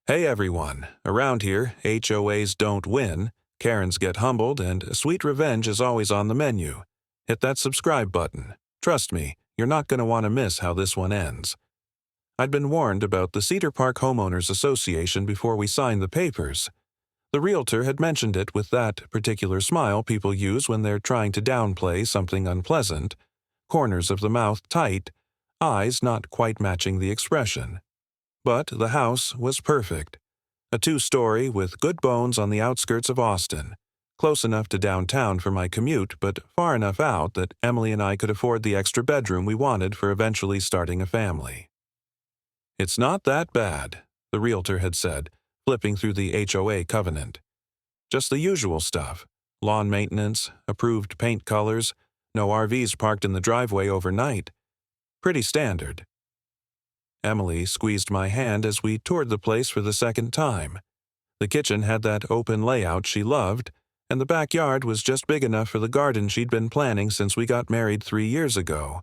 Hey everyone, around here, HOAs don't win, Karens get humbled, and sweet revenge is always on the menu. Hit that subscribe button. Trust me, you're not going to want to miss how this one ends. I'd been warned about the Cedar Park Homeowners Association before we signed the papers. The realtor had mentioned it with that particular smile people use when they're trying to downplay something unpleasant, corners of the mouth tight, eyes not quite matching the expression. But the house was perfect. A two-story with good bones on the outskirts of Austin, close enough to downtown for my commute, but far enough out that Emily and I could afford the extra bedroom we wanted for eventually starting a family. "It's not that bad," the realtor had said, flipping through the HOA covenant. "Just the usual stuff. Lawn maintenance, approved paint colors, no RVs parked in the driveway overnight. Pretty standard." Emily squeezed my hand as we toured the place for the second time. The kitchen had that open layout she loved, and the backyard was just big enough for the garden she'd been planning since we got married 3 years ago.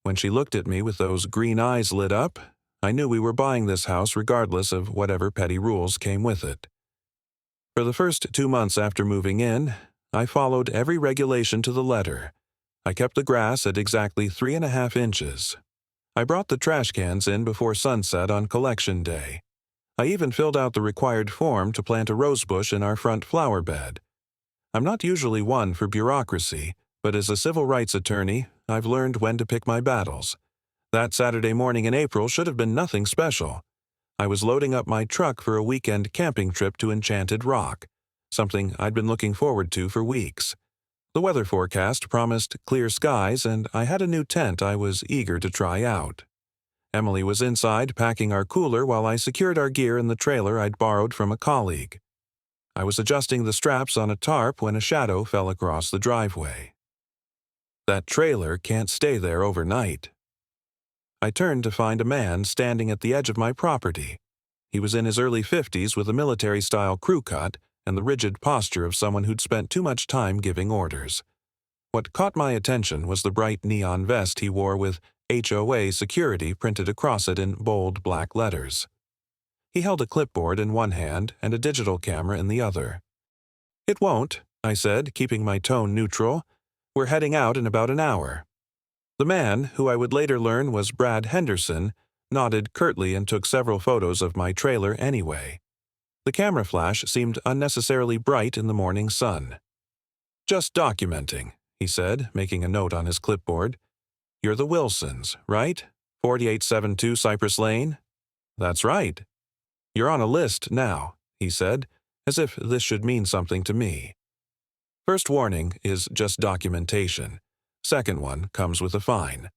When she looked at me with those green eyes lit up, I knew we were buying this house regardless of whatever petty rules came with it. For the first 2 months after moving in, I followed every regulation to the letter. I kept the grass at exactly 3.5 inches. I brought the trash cans in before sunset on collection day. I even filled out the required form to plant a rosebush in our front flower bed. I'm not usually one for bureaucracy, but as a civil rights attorney, I've learned when to pick my battles. That Saturday morning in April should have been nothing special. I was loading up my truck for a weekend camping trip to Enchanted Rock, something I'd been looking forward to for weeks. The weather forecast promised clear skies, and I had a new tent I was eager to try out. Emily was inside packing our cooler while I secured our gear in the trailer I'd borrowed from a colleague. I was adjusting the straps on a tarp when a shadow fell across the driveway. That trailer can't stay there overnight. I turned to find a man standing at the edge of my property. He was in his early 50s with a military-style crew cut and the rigid posture of someone who'd spent too much time giving orders. What caught my attention was the bright neon vest he wore with HOA security printed across it in bold black letters. He held a clipboard in one hand and a digital camera in the other. "It won't," I said, keeping my tone neutral. "We're heading out in about an hour." The man, who I would later learn was Brad Henderson, nodded curtly and took several photos of my trailer anyway. The camera flash seemed unnecessarily bright in the morning sun. "Just documenting," he said, making a note on his clipboard. "You're the Wilsons, right? 4872 Cypress Lane?" "That's right." "You're on a list now," he said, as if this should mean something to me. First warning is just documentation. Second one comes with a fine.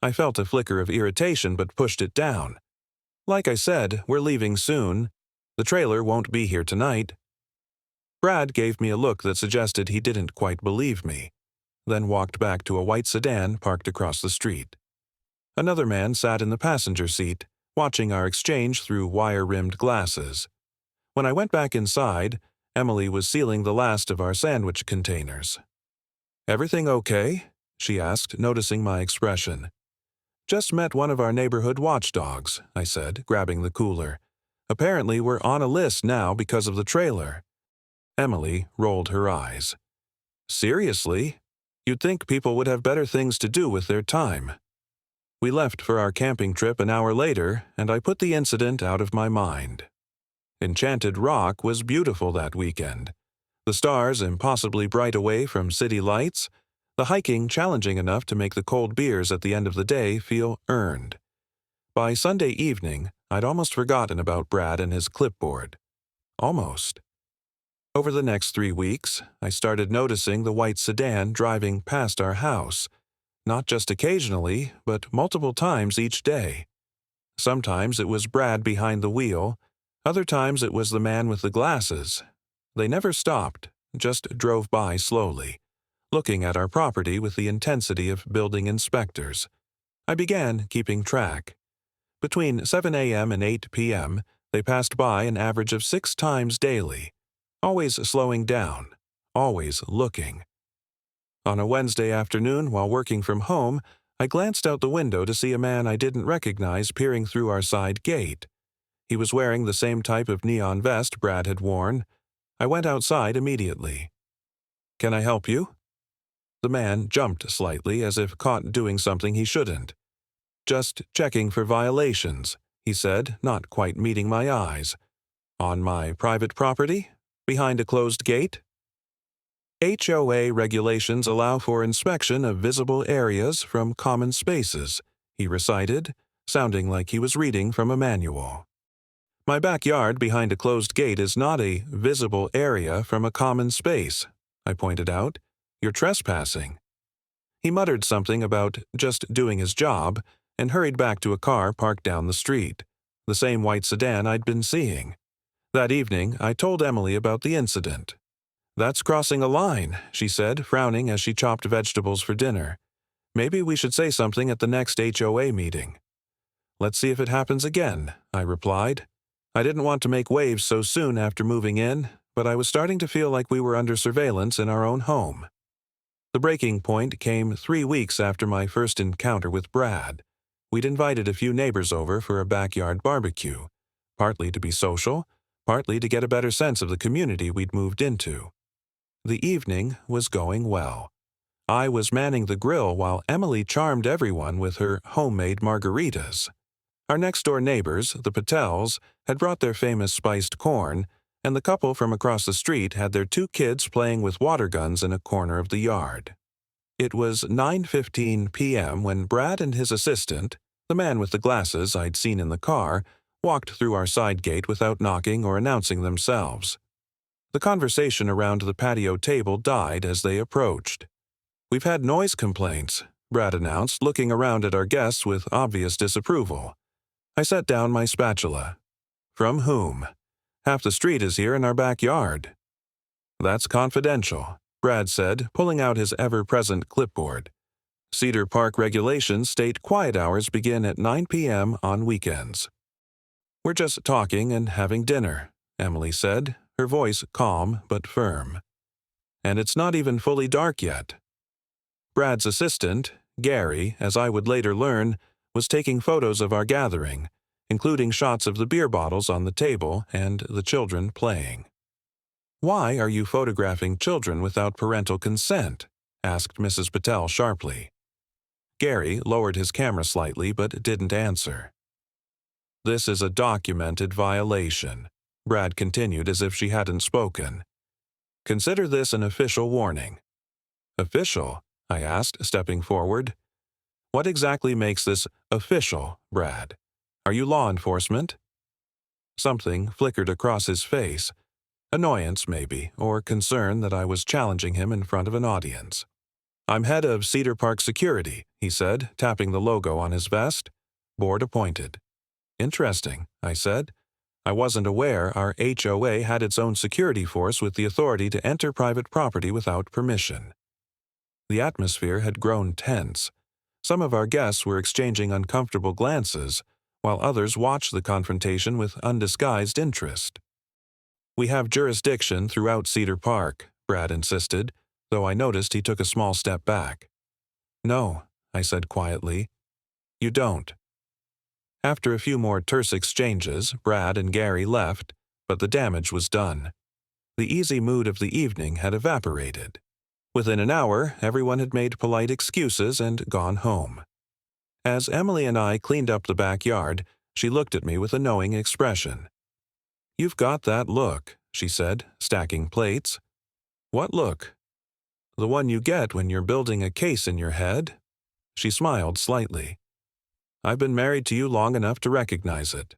I felt a flicker of irritation but pushed it down. "Like I said, we're leaving soon. The trailer won't be here tonight." Brad gave me a look that suggested he didn't quite believe me, then walked back to a white sedan parked across the street. Another man sat in the passenger seat, watching our exchange through wire-rimmed glasses. When I went back inside, Emily was sealing the last of our sandwich containers. "Everything okay?" she asked, noticing my expression. "Just met one of our neighborhood watchdogs," I said, grabbing the cooler. "Apparently we're on a list now because of the trailer." Emily rolled her eyes. "Seriously? You'd think people would have better things to do with their time." We left for our camping trip an hour later, and I put the incident out of my mind. Enchanted Rock was beautiful that weekend. The stars impossibly bright away from city lights, the hiking challenging enough to make the cold beers at the end of the day feel earned. By Sunday evening, I'd almost forgotten about Brad and his clipboard. Almost. Over the next 3 weeks, I started noticing the white sedan driving past our house, not just occasionally, but multiple times each day. Sometimes it was Brad behind the wheel, other times it was the man with the glasses. They never stopped, just drove by slowly, looking at our property with the intensity of building inspectors. I began keeping track. Between 7 a.m. and 8 p.m., they passed by an average of 6 times daily, always slowing down, always looking. On a Wednesday afternoon while working from home, I glanced out the window to see a man I didn't recognize peering through our side gate. He was wearing the same type of neon vest Brad had worn. I went outside immediately. "Can I help you?" The man jumped slightly, as if caught doing something he shouldn't. "Just checking for violations," he said, not quite meeting my eyes. "On my private property? Behind a closed gate?" "HOA regulations allow for inspection of visible areas from common spaces," he recited, sounding like he was reading from a manual. "My backyard behind a closed gate is not a visible area from a common space," I pointed out. "You're trespassing." He muttered something about just doing his job and hurried back to a car parked down the street, the same white sedan I'd been seeing. That evening, I told Emily about the incident. "That's crossing a line," she said, frowning as she chopped vegetables for dinner. "Maybe we should say something at the next HOA meeting." "Let's see if it happens again," I replied. I didn't want to make waves so soon after moving in, but I was starting to feel like we were under surveillance in our own home. The breaking point came 3 weeks after my first encounter with Brad. We'd invited a few neighbors over for a backyard barbecue, partly to be social, partly to get a better sense of the community we'd moved into. The evening was going well. I was manning the grill while Emily charmed everyone with her homemade margaritas. Our next-door neighbors, the Patels, had brought their famous spiced corn, and the couple from across the street had their 2 kids playing with water guns in a corner of the yard. It was 9:15 p.m. when Brad and his assistant, the man with the glasses I'd seen in the car, walked through our side gate without knocking or announcing themselves. The conversation around the patio table died as they approached. "We've had noise complaints," Brad announced, looking around at our guests with obvious disapproval. I set down my spatula. "From whom? Half the street is here in our backyard." "That's confidential," Brad said, pulling out his ever-present clipboard. "Cedar Park regulations state quiet hours begin at 9 p.m. on weekends." "We're just talking and having dinner," Emily said, her voice calm but firm. "And it's not even fully dark yet." Brad's assistant, Gary, as I would later learn, was taking photos of our gathering, including shots of the beer bottles on the table and the children playing. "Why are you photographing children without parental consent?" asked Mrs. Patel sharply. Gary lowered his camera slightly but didn't answer. "This is a documented violation," Brad continued as if she hadn't spoken. "Consider this an official warning." "Official?" I asked, stepping forward. "What exactly makes this official, Brad? Are you law enforcement?" Something flickered across his face. Annoyance, maybe, or concern that I was challenging him in front of an audience. "I'm head of Cedar Park Security," he said, tapping the logo on his vest. "Board appointed." "Interesting," I said. "I wasn't aware our HOA had its own security force with the authority to enter private property without permission." The atmosphere had grown tense. Some of our guests were exchanging uncomfortable glances, while others watched the confrontation with undisguised interest. "We have jurisdiction throughout Cedar Park," Brad insisted, though I noticed he took a small step back. "No," I said quietly. "You don't." After a few more terse exchanges, Brad and Gary left, but the damage was done. The easy mood of the evening had evaporated. Within an hour, everyone had made polite excuses and gone home. As Emily and I cleaned up the backyard, she looked at me with a knowing expression. "You've got that look," she said, stacking plates. "What look?" "The one you get when you're building a case in your head." She smiled slightly. "I've been married to you long enough to recognize it."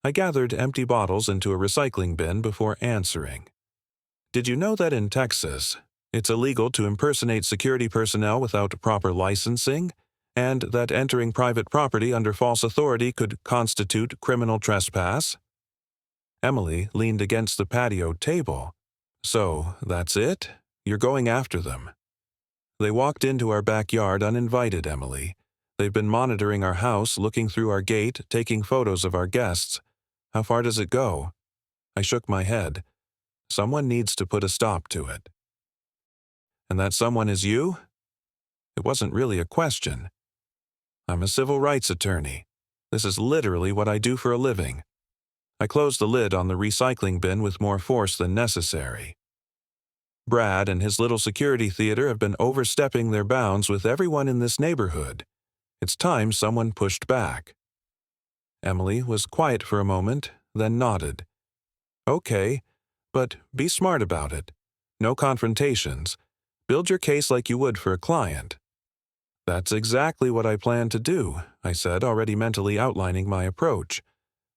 I gathered empty bottles into a recycling bin before answering. "Did you know that in Texas, it's illegal to impersonate security personnel without proper licensing, and that entering private property under false authority could constitute criminal trespass?" Emily leaned against the patio table. "So, that's it? You're going after them." "They walked into our backyard uninvited, Emily. They've been monitoring our house, looking through our gate, taking photos of our guests. How far does it go?" I shook my head. "Someone needs to put a stop to it." "And that someone is you?" It wasn't really a question. "I'm a civil rights attorney. This is literally what I do for a living. I closed the lid on the recycling bin with more force than necessary. Brad and his little security theater have been overstepping their bounds with everyone in this neighborhood. It's time someone pushed back. Emily was quiet for a moment, then nodded. Okay, but be smart about it. No confrontations. Build your case like you would for a client. That's exactly what I plan to do, I said, already mentally outlining my approach.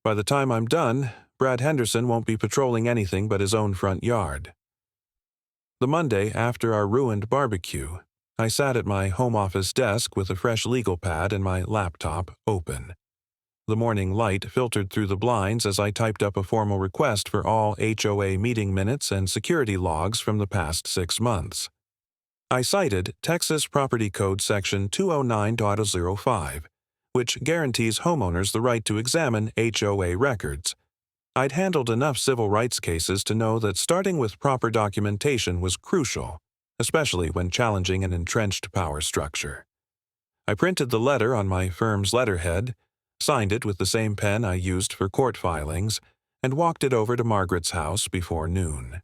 By the time I'm done, Brad Henderson won't be patrolling anything but his own front yard. The Monday after our ruined barbecue, I sat at my home office desk with a fresh legal pad and my laptop open. The morning light filtered through the blinds as I typed up a formal request for all HOA meeting minutes and security logs from the past 6 months. I cited Texas Property Code Section 209.05, which guarantees homeowners the right to examine HOA records. I'd handled enough civil rights cases to know that starting with proper documentation was crucial, especially when challenging an entrenched power structure. I printed the letter on my firm's letterhead, signed it with the same pen I used for court filings, and walked it over to Margaret's house before noon.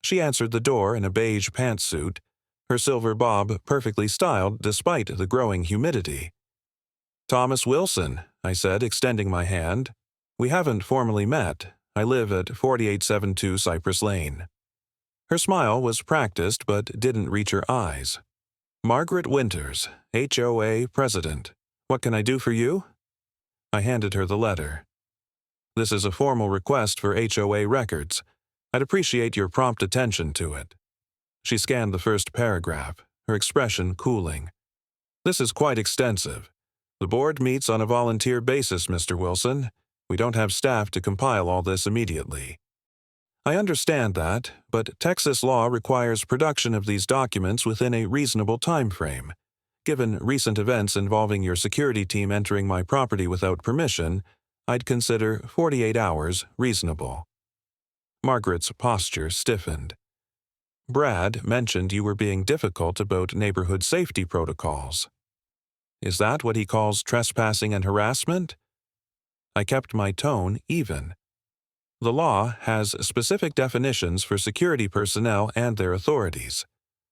She answered the door in a beige pantsuit, her silver bob perfectly styled despite the growing humidity. "Thomas Wilson," I said, extending my hand. "We haven't formally met. I live at 4872 Cypress Lane." Her smile was practiced but didn't reach her eyes. "Margaret Winters, HOA President. What can I do for you?" I handed her the letter. "This is a formal request for HOA records. I'd appreciate your prompt attention to it." She scanned the first paragraph, her expression cooling. "This is quite extensive. The board meets on a volunteer basis, Mr. Wilson. We don't have staff to compile all this immediately. I understand that, but Texas law requires production of these documents within a reasonable time frame. Given recent events involving your security team entering my property without permission, I'd consider 48 hours reasonable." Margaret's posture stiffened. "Brad mentioned you were being difficult about neighborhood safety protocols. Is that what he calls trespassing and harassment?" I kept my tone even. The law has specific definitions for security personnel and their authorities.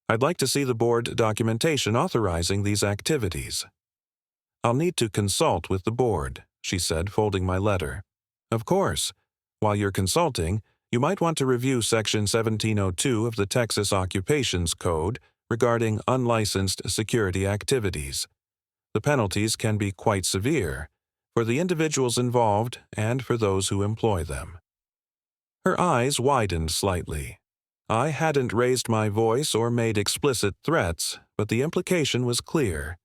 I'd like to see the board documentation authorizing these activities. "I'll need to consult with the board," she said, folding my letter. "Of course. While you're consulting, you might want to review Section 1702 of the Texas Occupations Code regarding unlicensed security activities. The penalties can be quite severe, for the individuals involved and for those who employ them." Her eyes widened slightly. I hadn't raised my voice or made explicit threats, but the implication was clear.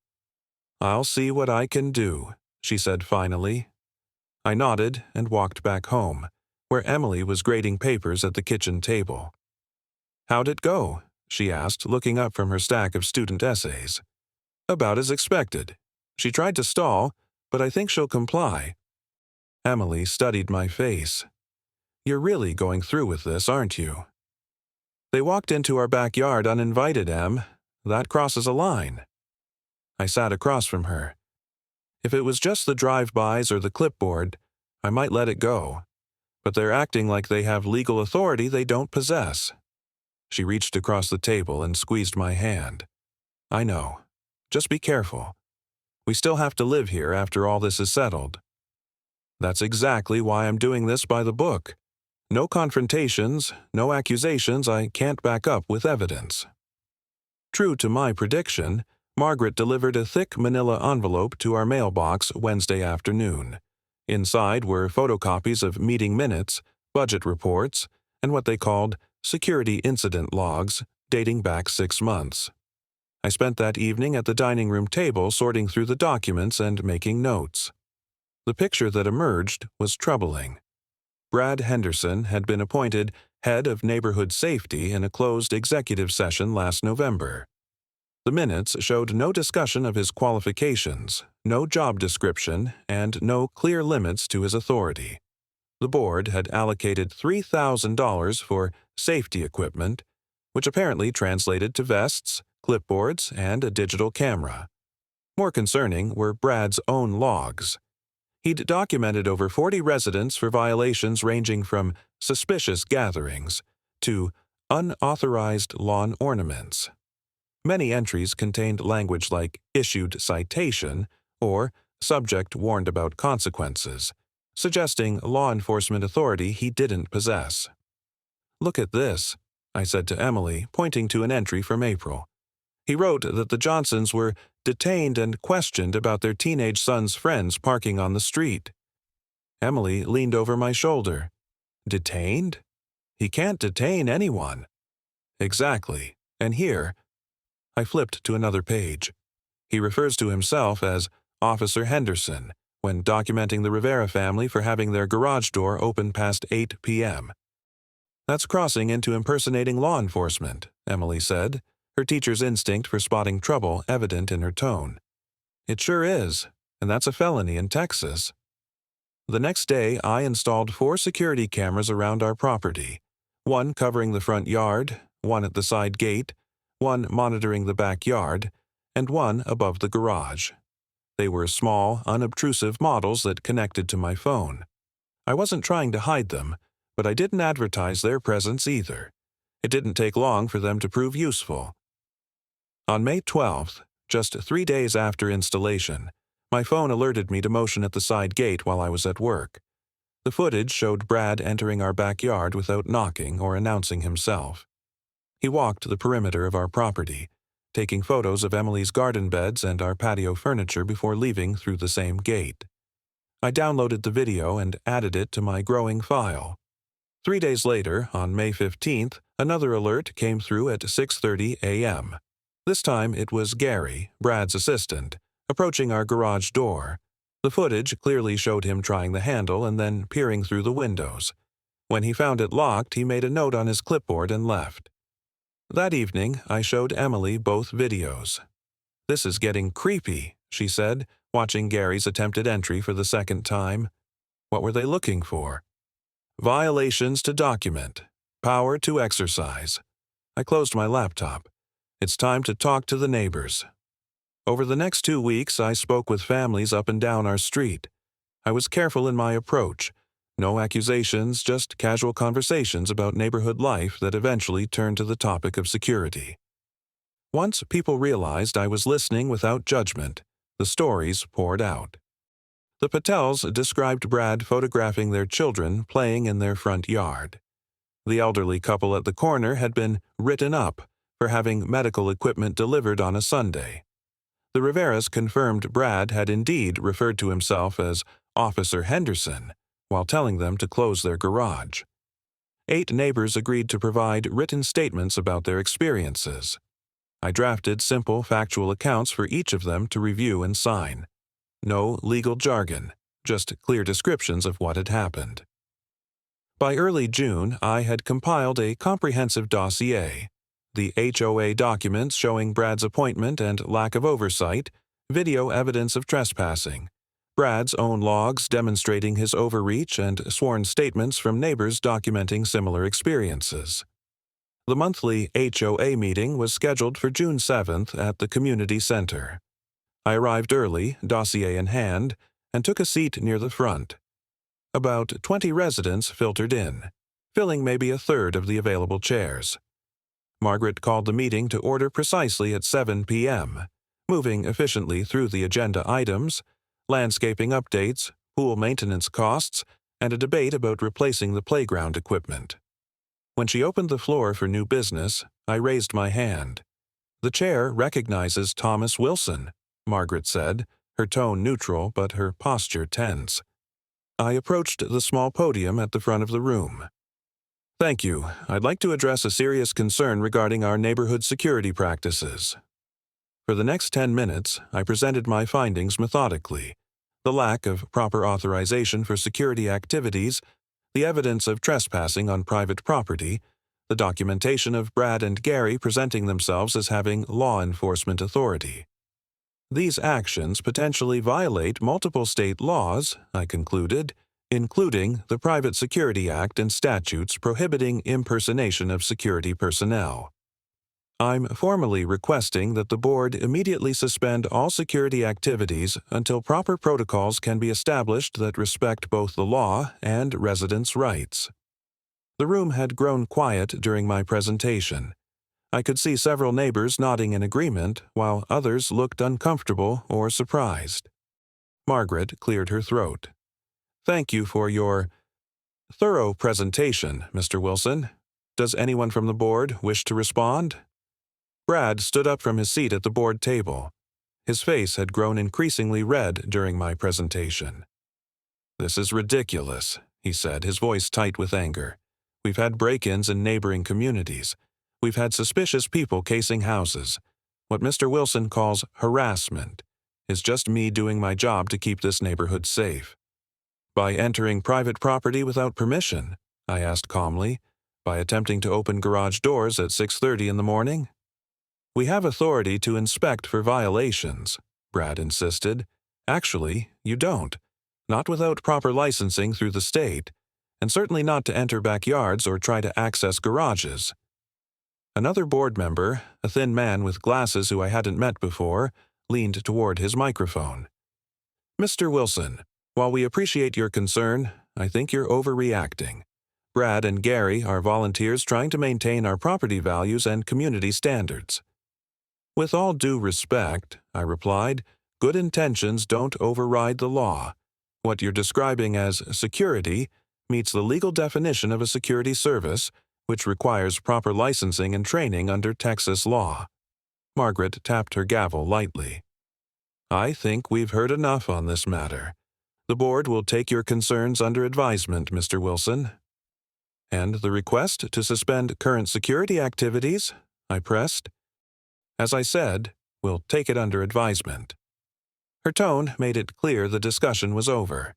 "I'll see what I can do," she said finally. I nodded and walked back home, where Emily was grading papers at the kitchen table. "How'd it go?" she asked, looking up from her stack of student essays. "About as expected. She tried to stall, but I think she'll comply." Emily studied my face. "You're really going through with this, aren't you?" "They walked into our backyard uninvited, Em. That crosses a line." I sat across from her. If it was just the drive-bys or the clipboard, I might let it go. But they're acting like they have legal authority they don't possess. She reached across the table and squeezed my hand. "I know. Just be careful. We still have to live here after all this is settled." "That's exactly why I'm doing this by the book. No confrontations, no accusations I can't back up with evidence." True to my prediction, Margaret delivered a thick manila envelope to our mailbox Wednesday afternoon. Inside were photocopies of meeting minutes, budget reports, and what they called security incident logs dating back 6 months. I spent that evening at the dining room table sorting through the documents and making notes. The picture that emerged was troubling. Brad Henderson had been appointed head of neighborhood safety in a closed executive session last November. The minutes showed no discussion of his qualifications, no job description, and no clear limits to his authority. The board had allocated $3,000 for safety equipment, which apparently translated to vests, clipboards, and a digital camera. More concerning were Brad's own logs. He'd documented over 40 residents for violations ranging from suspicious gatherings to unauthorized lawn ornaments. Many entries contained language like issued citation or subject warned about consequences, suggesting law enforcement authority he didn't possess. "Look at this," I said to Emily, pointing to an entry from April. He wrote that the Johnsons were detained and questioned about their teenage son's friends parking on the street. Emily leaned over my shoulder. "Detained? He can't detain anyone." "Exactly. And here," I flipped to another page. He refers to himself as Officer Henderson when documenting the Rivera family for having their garage door open past 8 p.m. "That's crossing into impersonating law enforcement," Emily said, her teacher's instinct for spotting trouble evident in her tone. "It sure is, and that's a felony in Texas." The next day, I installed 4 security cameras around our property, one covering the front yard, one at the side gate, one monitoring the backyard, and one above the garage. They were small, unobtrusive models that connected to my phone. I wasn't trying to hide them, but I didn't advertise their presence either. It didn't take long for them to prove useful. On May 12th, just 3 days after installation, my phone alerted me to motion at the side gate while I was at work. The footage showed Brad entering our backyard without knocking or announcing himself. He walked the perimeter of our property, taking photos of Emily's garden beds and our patio furniture before leaving through the same gate. I downloaded the video and added it to my growing file. 3 days later, on May 15th, another alert came through at 6:30 a.m. This time it was Gary, Brad's assistant, approaching our garage door. The footage clearly showed him trying the handle and then peering through the windows. When he found it locked, he made a note on his clipboard and left. That evening, I showed Emily both videos. "This is getting creepy," she said, watching Gary's attempted entry for the second time. What were they looking for? Violations to document. Power to exercise. I closed my laptop. It's time to talk to the neighbors. Over the next 2 weeks, I spoke with families up and down our street. I was careful in my approach. No accusations, just casual conversations about neighborhood life that eventually turned to the topic of security. Once people realized I was listening without judgment, the stories poured out. The Patels described Brad photographing their children playing in their front yard. The elderly couple at the corner had been written up for having medical equipment delivered on a Sunday. The Riveras confirmed Brad had indeed referred to himself as Officer Henderson while telling them to close their garage. 8 neighbors agreed to provide written statements about their experiences. I drafted simple, factual accounts for each of them to review and sign. No legal jargon, just clear descriptions of what had happened. By early June, I had compiled a comprehensive dossier: the HOA documents showing Brad's appointment and lack of oversight, video evidence of trespassing, Brad's own logs demonstrating his overreach, and sworn statements from neighbors documenting similar experiences. The monthly HOA meeting was scheduled for June 7th at the community center. I arrived early, dossier in hand, and took a seat near the front. About 20 residents filtered in, filling maybe a third of the available chairs. Margaret called the meeting to order precisely at 7 p.m., moving efficiently through the agenda items, landscaping updates, pool maintenance costs, and a debate about replacing the playground equipment. When she opened the floor for new business, I raised my hand. "The chair recognizes Thomas Wilson," Margaret said, her tone neutral but her posture tense. I approached the small podium at the front of the room. "Thank you. I'd like to address a serious concern regarding our neighborhood security practices." For the next 10 minutes, I presented my findings methodically: the lack of proper authorization for security activities, the evidence of trespassing on private property, the documentation of Brad and Gary presenting themselves as having law enforcement authority. These actions potentially violate multiple state laws, I concluded, including the Private Security Act and statutes prohibiting impersonation of security personnel. I'm formally requesting that the board immediately suspend all security activities until proper protocols can be established that respect both the law and residents' rights. The room had grown quiet during my presentation. I could see several neighbors nodding in agreement, while others looked uncomfortable or surprised. Margaret cleared her throat. "Thank you for your thorough presentation, Mr. Wilson. Does anyone from the board wish to respond?" Brad stood up from his seat at the board table. His face had grown increasingly red during my presentation. "This is ridiculous," he said, his voice tight with anger. "We've had break-ins in neighboring communities. We've had suspicious people casing houses. What Mr. Wilson calls harassment is just me doing my job to keep this neighborhood safe." "By entering private property without permission?" I asked calmly. "By attempting to open garage doors at 6:30 in the morning?" "We have authority to inspect for violations," Brad insisted. "Actually, you don't. Not without proper licensing through the state, and certainly not to enter backyards or try to access garages." Another board member, a thin man with glasses who I hadn't met before, leaned toward his microphone. "Mr. Wilson, while we appreciate your concern, I think you're overreacting. Brad and Gary are volunteers trying to maintain our property values and community standards." "With all due respect," I replied, "good intentions don't override the law. What you're describing as security meets the legal definition of a security service, which requires proper licensing and training under Texas law." Margaret tapped her gavel lightly. "I think we've heard enough on this matter. The board will take your concerns under advisement, Mr. Wilson." "And the request to suspend current security activities?" I pressed. "As I said, we'll take it under advisement." Her tone made it clear the discussion was over.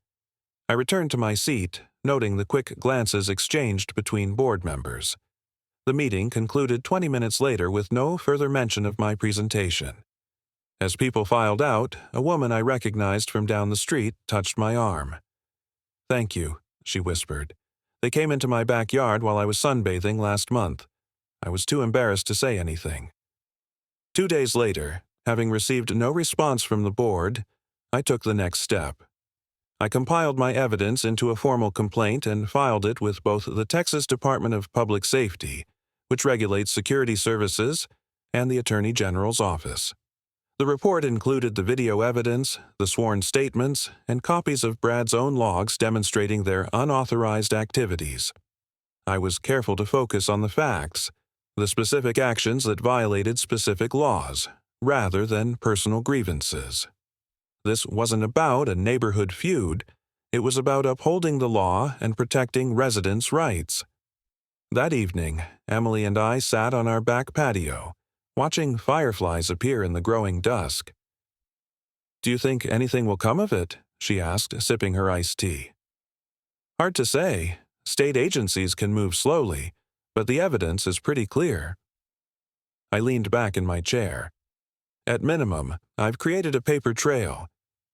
I returned to my seat, noting the quick glances exchanged between board members. The meeting concluded 20 minutes later with no further mention of my presentation. As people filed out, a woman I recognized from down the street touched my arm. "Thank you," she whispered. "They came into my backyard while I was sunbathing last month. I was too embarrassed to say anything." 2 days later, having received no response from the board, I took the next step. I compiled my evidence into a formal complaint and filed it with both the Texas Department of Public Safety, which regulates security services, and the Attorney General's office. The report included the video evidence, the sworn statements, and copies of Brad's own logs demonstrating their unauthorized activities. I was careful to focus on the facts, the specific actions that violated specific laws, rather than personal grievances. This wasn't about a neighborhood feud. It was about upholding the law and protecting residents' rights. That evening, Emily and I sat on our back patio, watching fireflies appear in the growing dusk. "Do you think anything will come of it?" she asked, sipping her iced tea. "Hard to say. State agencies can move slowly, but the evidence is pretty clear." I leaned back in my chair. "At minimum, I've created a paper trail.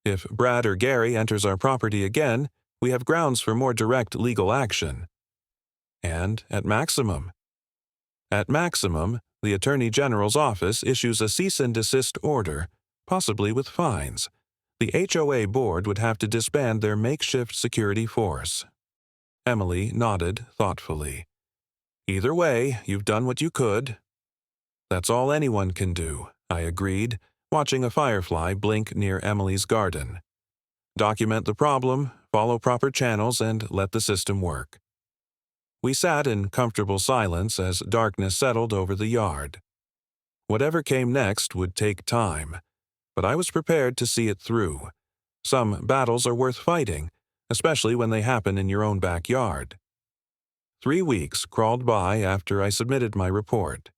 If Brad or Gary enters our property again, we have grounds for more direct legal action." "And at maximum?" "At maximum, the Attorney General's office issues a cease and desist order, possibly with fines. The HOA board would have to disband their makeshift security force." Emily nodded thoughtfully. "Either way, you've done what you could." "That's all anyone can do," I agreed, watching a firefly blink near Emily's garden. "Document the problem, follow proper channels, and let the system work." We sat in comfortable silence as darkness settled over the yard. Whatever came next would take time, but I was prepared to see it through. Some battles are worth fighting, especially when they happen in your own backyard. 3 weeks crawled by after I submitted my report.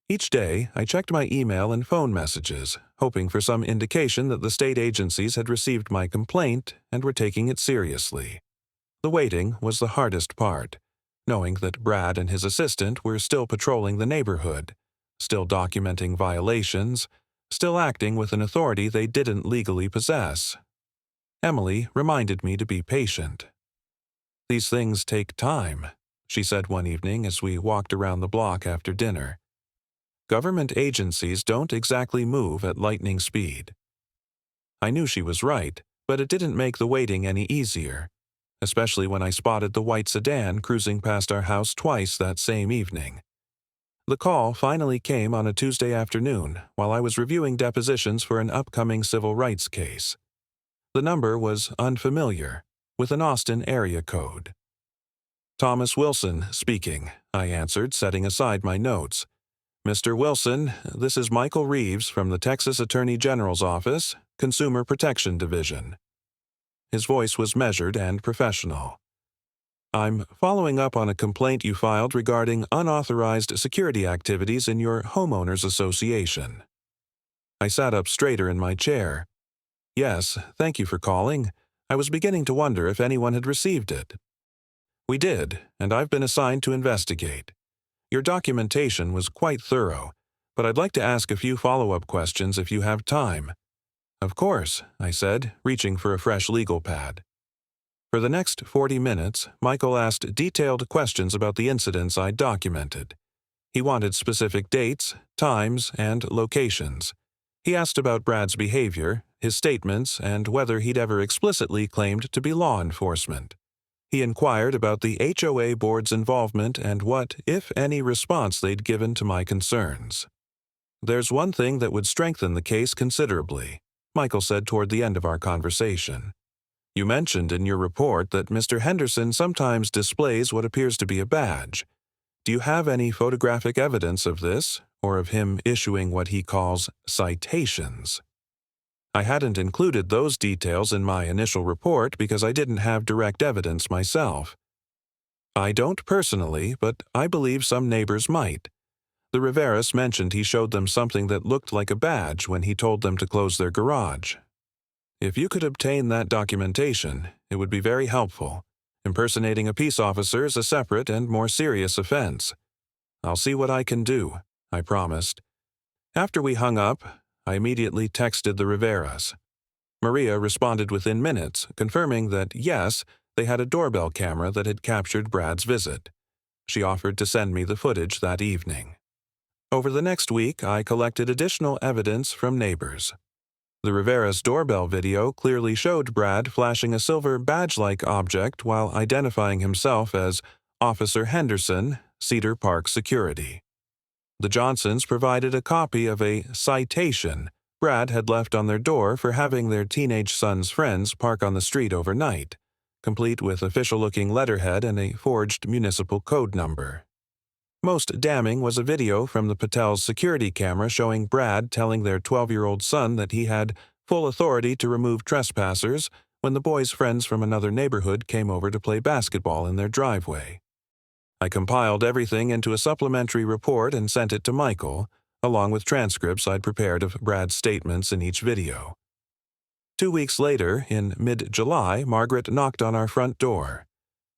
Each day, I checked my email and phone messages, hoping for some indication that the state agencies had received my complaint and were taking it seriously. The waiting was the hardest part, knowing that Brad and his assistant were still patrolling the neighborhood, still documenting violations, still acting with an authority they didn't legally possess. Emily reminded me to be patient. "These things take time," she said one evening as we walked around the block after dinner. Government agencies don't exactly move at lightning speed. I knew she was right, but it didn't make the waiting any easier, especially when I spotted the white sedan cruising past our house twice that same evening. The call finally came on a Tuesday afternoon while I was reviewing depositions for an upcoming civil rights case. The number was unfamiliar, with an Austin area code. "Thomas Wilson speaking," I answered, setting aside my notes. "Mr. Wilson, this is Michael Reeves from the Texas Attorney General's Office, Consumer Protection Division." His voice was measured and professional. "I'm following up on a complaint you filed regarding unauthorized security activities in your homeowners association." I sat up straighter in my chair. "Yes, thank you for calling. I was beginning to wonder if anyone had received it." "We did, and I've been assigned to investigate. Your documentation was quite thorough, but I'd like to ask a few follow-up questions if you have time." "Of course," I said, reaching for a fresh legal pad. For the next 40 minutes, Michael asked detailed questions about the incidents I'd documented. He wanted specific dates, times, and locations. He asked about Brad's behavior, his statements, and whether he'd ever explicitly claimed to be law enforcement. He inquired about the HOA board's involvement and what, if any, response they'd given to my concerns. "There's one thing that would strengthen the case considerably," Michael said toward the end of our conversation. "You mentioned in your report that Mr. Henderson sometimes displays what appears to be a badge. Do you have any photographic evidence of this, or of him issuing what he calls citations?" I hadn't included those details in my initial report because I didn't have direct evidence myself. "I don't personally, but I believe some neighbors might. The Riveras mentioned he showed them something that looked like a badge when he told them to close their garage. If you could obtain that documentation, it would be very helpful. Impersonating a peace officer is a separate and more serious offense." "I'll see what I can do," I promised. After we hung up, I immediately texted the Riveras. Maria responded within minutes, confirming that yes, they had a doorbell camera that had captured Brad's visit. She offered to send me the footage that evening. Over the next week, I collected additional evidence from neighbors. The Riveras' doorbell video clearly showed Brad flashing a silver badge-like object while identifying himself as Officer Henderson, Cedar Park Security. The Johnsons provided a copy of a citation Brad had left on their door for having their teenage son's friends park on the street overnight, complete with official-looking letterhead and a forged municipal code number. Most damning was a video from the Patels' security camera showing Brad telling their 12-year-old son that he had full authority to remove trespassers when the boys' friends from another neighborhood came over to play basketball in their driveway. I compiled everything into a supplementary report and sent it to Michael, along with transcripts I'd prepared of Brad's statements in each video. 2 weeks later, in mid-July, Margaret knocked on our front door.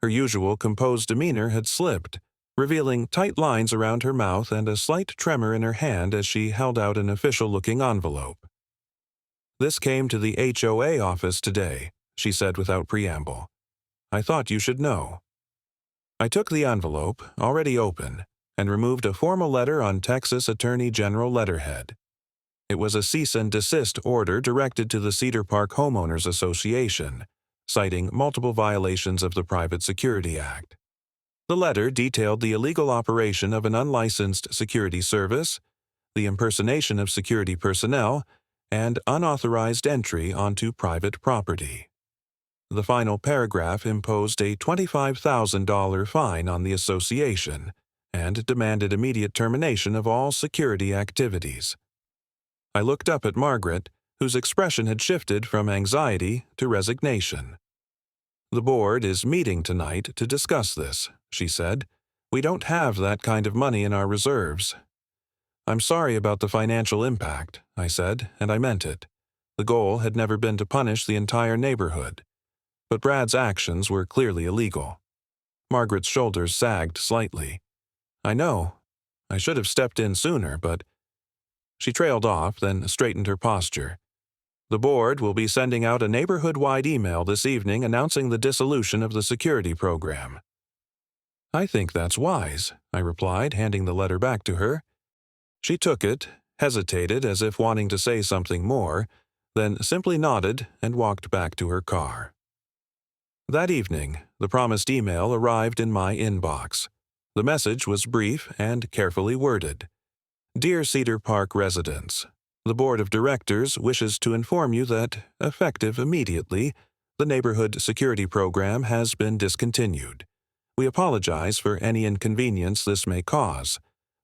Her usual composed demeanor had slipped, revealing tight lines around her mouth and a slight tremor in her hand as she held out an official-looking envelope. "This came to the HOA office today," she said without preamble. "I thought you should know." I took the envelope, already open, and removed a formal letter on Texas Attorney General letterhead. It was a cease and desist order directed to the Cedar Park Homeowners Association, citing multiple violations of the Private Security Act. The letter detailed the illegal operation of an unlicensed security service, the impersonation of security personnel, and unauthorized entry onto private property. The final paragraph imposed a $25,000 fine on the association and demanded immediate termination of all security activities. I looked up at Margaret, whose expression had shifted from anxiety to resignation. "The board is meeting tonight to discuss this," she said. "We don't have that kind of money in our reserves." "I'm sorry about the financial impact," I said, and I meant it. The goal had never been to punish the entire neighborhood. But Brad's actions were clearly illegal. Margaret's shoulders sagged slightly. "I know. I should have stepped in sooner, but—" She trailed off, then straightened her posture. "The board will be sending out a neighborhood-wide email this evening announcing the dissolution of the security program." "I think that's wise," I replied, handing the letter back to her. She took it, hesitated as if wanting to say something more, then simply nodded and walked back to her car. That evening, the promised email arrived in my inbox. The message was brief and carefully worded. Dear Cedar Park residents, the Board of Directors wishes to inform you that, effective immediately, the Neighborhood Security Program has been discontinued. We apologize for any inconvenience this may cause.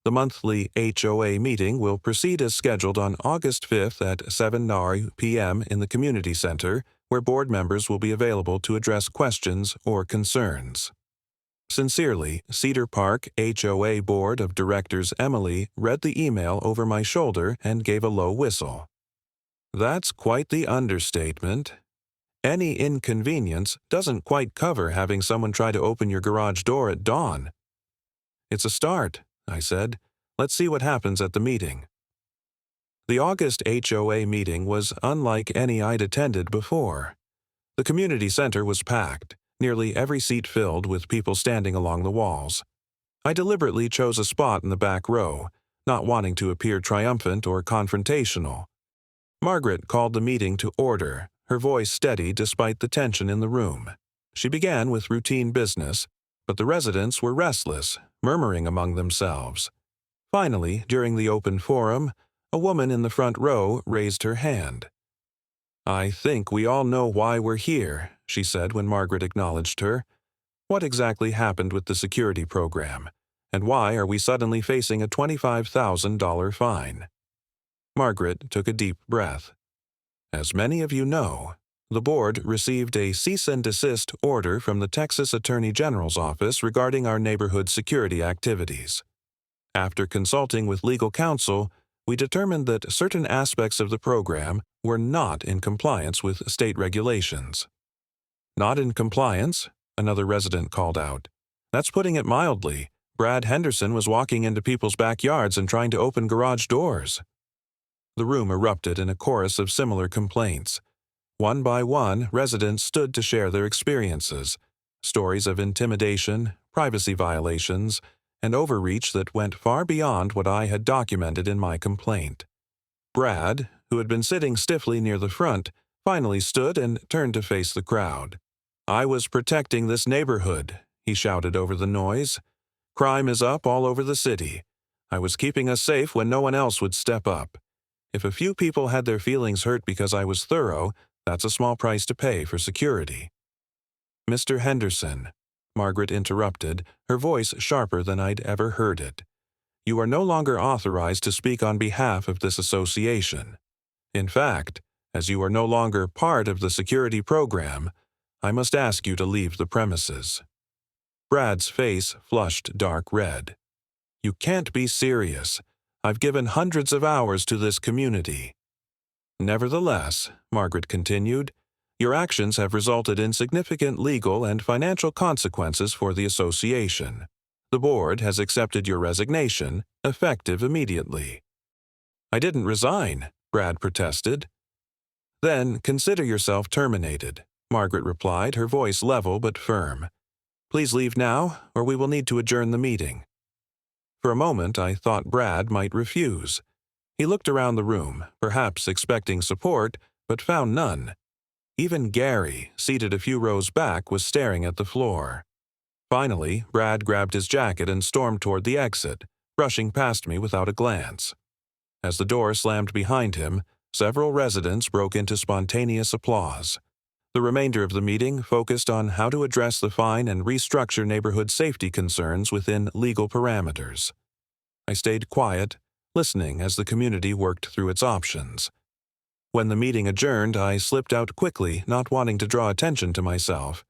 The monthly HOA meeting will proceed as scheduled on August 5th at 7 p.m. in the Community Center, where board members will be available to address questions or concerns. Sincerely, Cedar Park HOA Board of Directors Emily read the email over my shoulder and gave a low whistle. That's quite the understatement. Any inconvenience doesn't quite cover having someone try to open your garage door at dawn. It's a start, I said. Let's see what happens at the meeting. The August HOA meeting was unlike any I'd attended before. The community center was packed, nearly every seat filled with people standing along the walls. I deliberately chose a spot in the back row, not wanting to appear triumphant or confrontational. Margaret called the meeting to order, her voice steady despite the tension in the room. She began with routine business, but the residents were restless, murmuring among themselves. Finally, during the open forum, a woman in the front row raised her hand. I think we all know why we're here, she said when Margaret acknowledged her. What exactly happened with the security program, and why are we suddenly facing a $25,000 fine? Margaret took a deep breath. As many of you know, the board received a cease and desist order from the Texas Attorney General's office regarding our neighborhood security activities. After consulting with legal counsel, we determined that certain aspects of the program were not in compliance with state regulations. Not in compliance? Another resident called out. That's putting it mildly. Brad Henderson was walking into people's backyards and trying to open garage doors. The room erupted in a chorus of similar complaints. One by one, residents stood to share their experiences, stories of intimidation, privacy violations, and overreach that went far beyond what I had documented in my complaint. Brad, who had been sitting stiffly near the front, finally stood and turned to face the crowd. I was protecting this neighborhood, he shouted over the noise. Crime is up all over the city. I was keeping us safe when no one else would step up. If a few people had their feelings hurt because I was thorough, that's a small price to pay for security. Mr. Henderson, Margaret interrupted, her voice sharper than I'd ever heard it. You are no longer authorized to speak on behalf of this association. In fact, as you are no longer part of the security program, I must ask you to leave the premises. Brad's face flushed dark red. You can't be serious. I've given hundreds of hours to this community. Nevertheless, Margaret continued, your actions have resulted in significant legal and financial consequences for the association. The board has accepted your resignation, effective immediately. I didn't resign, Brad protested. Then consider yourself terminated, Margaret replied, her voice level but firm. Please leave now, or we will need to adjourn the meeting. For a moment, I thought Brad might refuse. He looked around the room, perhaps expecting support, but found none. Even Gary, seated a few rows back, was staring at the floor. Finally, Brad grabbed his jacket and stormed toward the exit, brushing past me without a glance. As the door slammed behind him, several residents broke into spontaneous applause. The remainder of the meeting focused on how to address the fine and restructure neighborhood safety concerns within legal parameters. I stayed quiet, listening as the community worked through its options. When the meeting adjourned, I slipped out quickly, not wanting to draw attention to myself.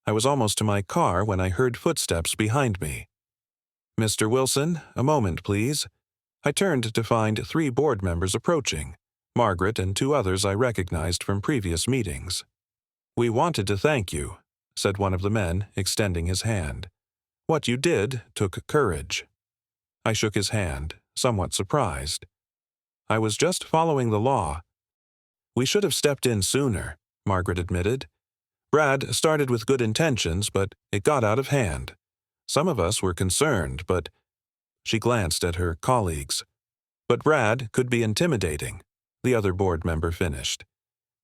I was almost to my car when I heard footsteps behind me. Mr. Wilson, a moment, please. I turned to find 3 board members approaching, Margaret and 2 others I recognized from previous meetings. We wanted to thank you, said one of the men, extending his hand. What you did took courage. I shook his hand, somewhat surprised. I was just following the law. We should have stepped in sooner, Margaret admitted. Brad started with good intentions, but it got out of hand. Some of us were concerned, but... She glanced at her colleagues. But Brad could be intimidating, the other board member finished.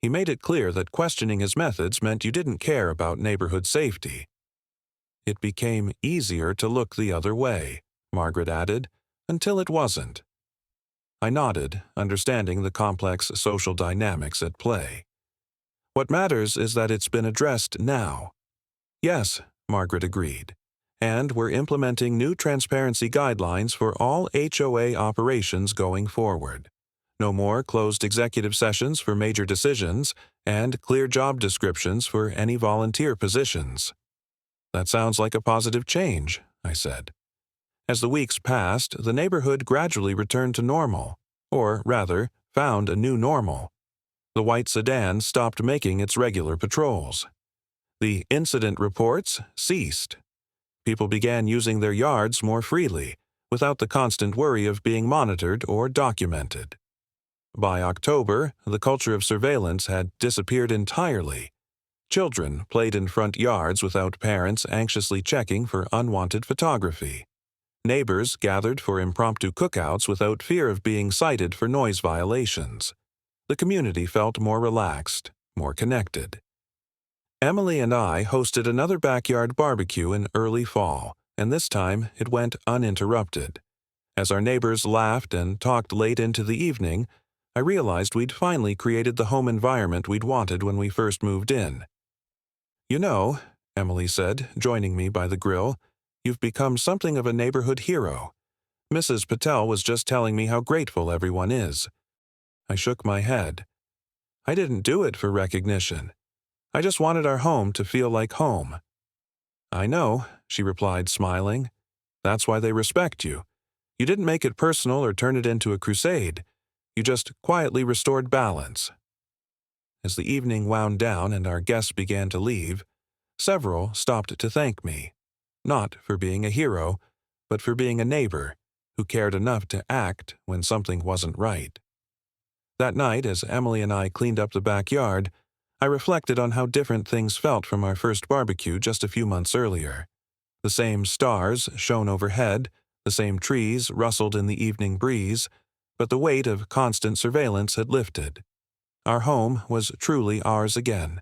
He made it clear that questioning his methods meant you didn't care about neighborhood safety. It became easier to look the other way, Margaret added, until it wasn't. I nodded, understanding the complex social dynamics at play. What matters is that it's been addressed now. Yes, Margaret agreed. And we're implementing new transparency guidelines for all HOA operations going forward. No more closed executive sessions for major decisions, and clear job descriptions for any volunteer positions. That sounds like a positive change, I said. As the weeks passed, the neighborhood gradually returned to normal, or rather, found a new normal. The white sedan stopped making its regular patrols. The incident reports ceased. People began using their yards more freely, without the constant worry of being monitored or documented. By October, the culture of surveillance had disappeared entirely. Children played in front yards without parents anxiously checking for unwanted photography. Neighbors gathered for impromptu cookouts without fear of being cited for noise violations. The community felt more relaxed, more connected. Emily and I hosted another backyard barbecue in early fall, and this time it went uninterrupted. As our neighbors laughed and talked late into the evening, I realized we'd finally created the home environment we'd wanted when we first moved in. "You know," Emily said, joining me by the grill, "you've become something of a neighborhood hero. Mrs. Patel was just telling me how grateful everyone is." I shook my head. I didn't do it for recognition. I just wanted our home to feel like home. "I know," she replied, smiling. "That's why they respect you. You didn't make it personal or turn it into a crusade. You just quietly restored balance." As the evening wound down and our guests began to leave, several stopped to thank me, not for being a hero, but for being a neighbor who cared enough to act when something wasn't right. That night, as Emily and I cleaned up the backyard, I reflected on how different things felt from our first barbecue just a few months earlier. The same stars shone overhead, the same trees rustled in the evening breeze, but the weight of constant surveillance had lifted. Our home was truly ours again,